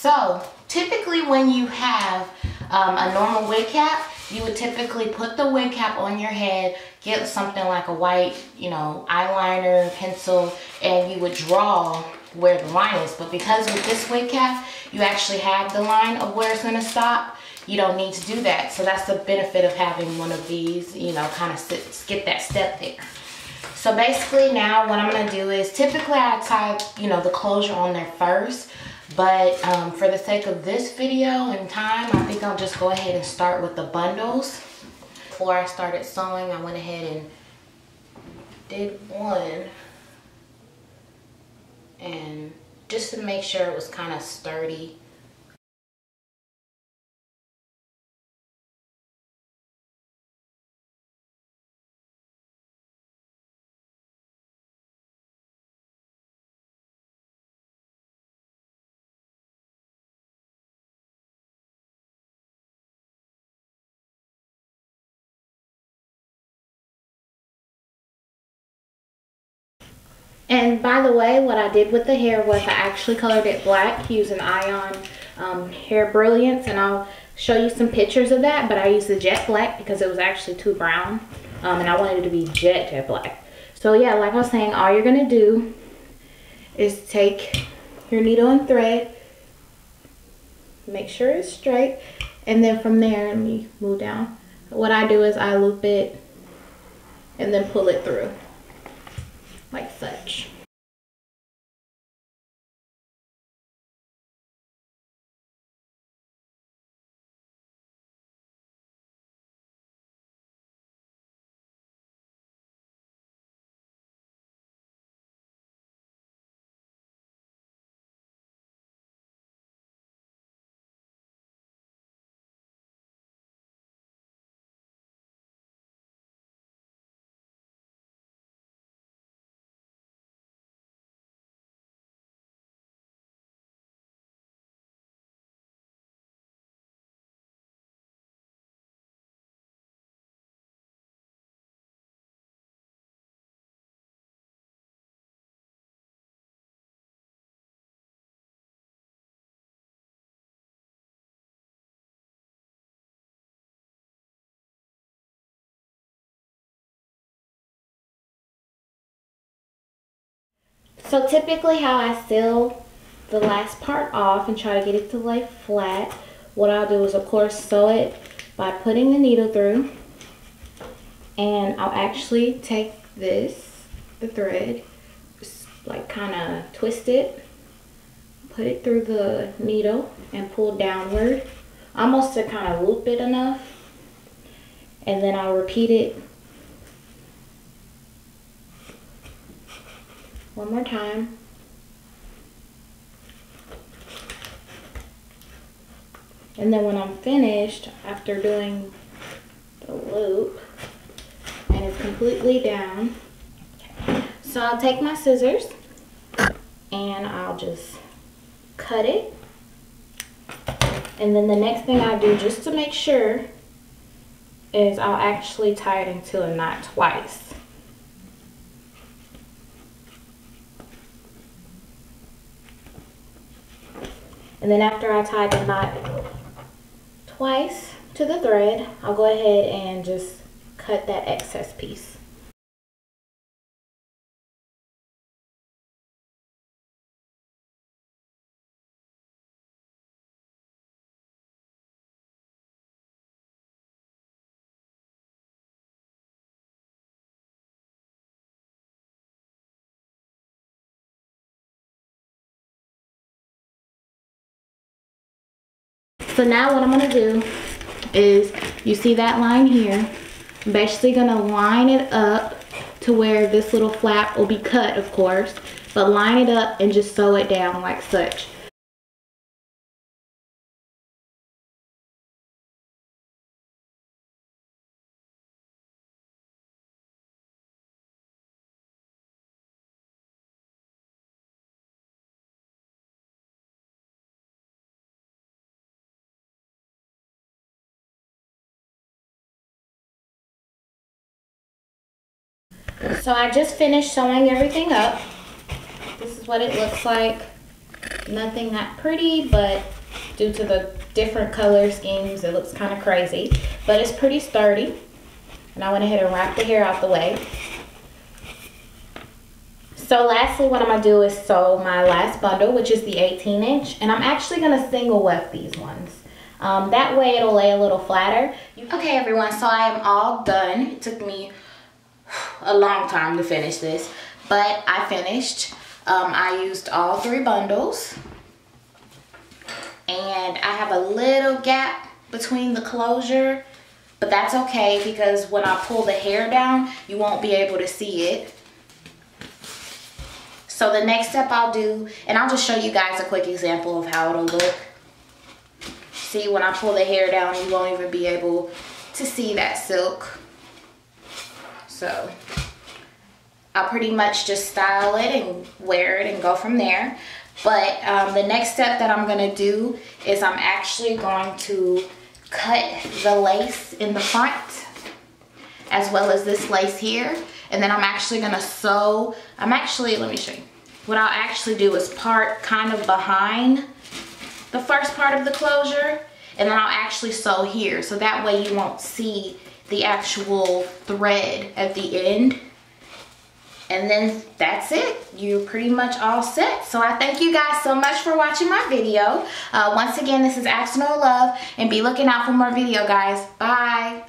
So typically when you have a normal wig cap, you would typically put the wig cap on your head, get something like a white, you know, eyeliner, pencil, and you would draw where the line is. But because with this wig cap, you actually have the line of where it's gonna stop, you don't need to do that. So that's the benefit of having one of these, you know, kind of skip that step there. So basically now what I'm gonna do is, typically I tie, you know, the closure on there first. But for the sake of this video and time, I think I'll just go ahead and start with the bundles. Before I started sewing, I went ahead and did one. And just to make sure it was kind of sturdy. And by the way, what I did with the hair was I actually colored it black using Ion Hair Brilliance, and I'll show you some pictures of that, but I used the jet black because it was actually too brown, and I wanted it to be jet black. So yeah, like I was saying, all you're gonna do is take your needle and thread, make sure it's straight, and then from there, let me move down. What I do is I loop it and then pull it through. Like such. So typically how I seal the last part off and try to get it to lay flat, what I'll do is of course sew it by putting the needle through, and I'll actually take this, the thread, just like kind of twist it, put it through the needle and pull downward, almost to kind of loop it enough, and then I'll repeat it one more time. And then when I'm finished, after doing the loop, and it's completely down, so I'll take my scissors and I'll just cut it. And then the next thing I do, just to make sure, is I'll actually tie it into a knot twice. And then after I tie the knot twice to the thread, I'll go ahead and just cut that excess piece. So now what I'm gonna do is, you see that line here, I'm basically gonna line it up to where this little flap will be cut, of course, but line it up and just sew it down like such. So I just finished sewing everything up. This is what it looks like. Nothing that pretty, but due to the different color schemes, it looks kind of crazy. But it's pretty sturdy. And I went ahead and wrapped the hair out the way. So lastly, what I'm going to do is sew my last bundle, which is the 18-inch. And I'm actually going to single weft these ones. That way it'll lay a little flatter. Okay, everyone, so I am all done. It took me a long time to finish this, but I finished. I used all 3 bundles. And I have a little gap between the closure, but that's okay because when I pull the hair down, you won't be able to see it. So the next step I'll do, and I'll just show you guys a quick example of how it'll look. See, when I pull the hair down, you won't even be able to see that silk. So I'll pretty much just style it and wear it and go from there. But the next step that I'm going to do is I'm actually going to cut the lace in the front as well as this lace here. And then I'm actually going to sew. Let me show you. What I'll actually do is part kind of behind the first part of the closure. And then I'll actually sew here. So that way you won't see the actual thread at the end. And then that's it. You're pretty much all set. So I thank you guys so much for watching my video. Once again, this is Absolute Love, and be looking out for more video, guys. Bye.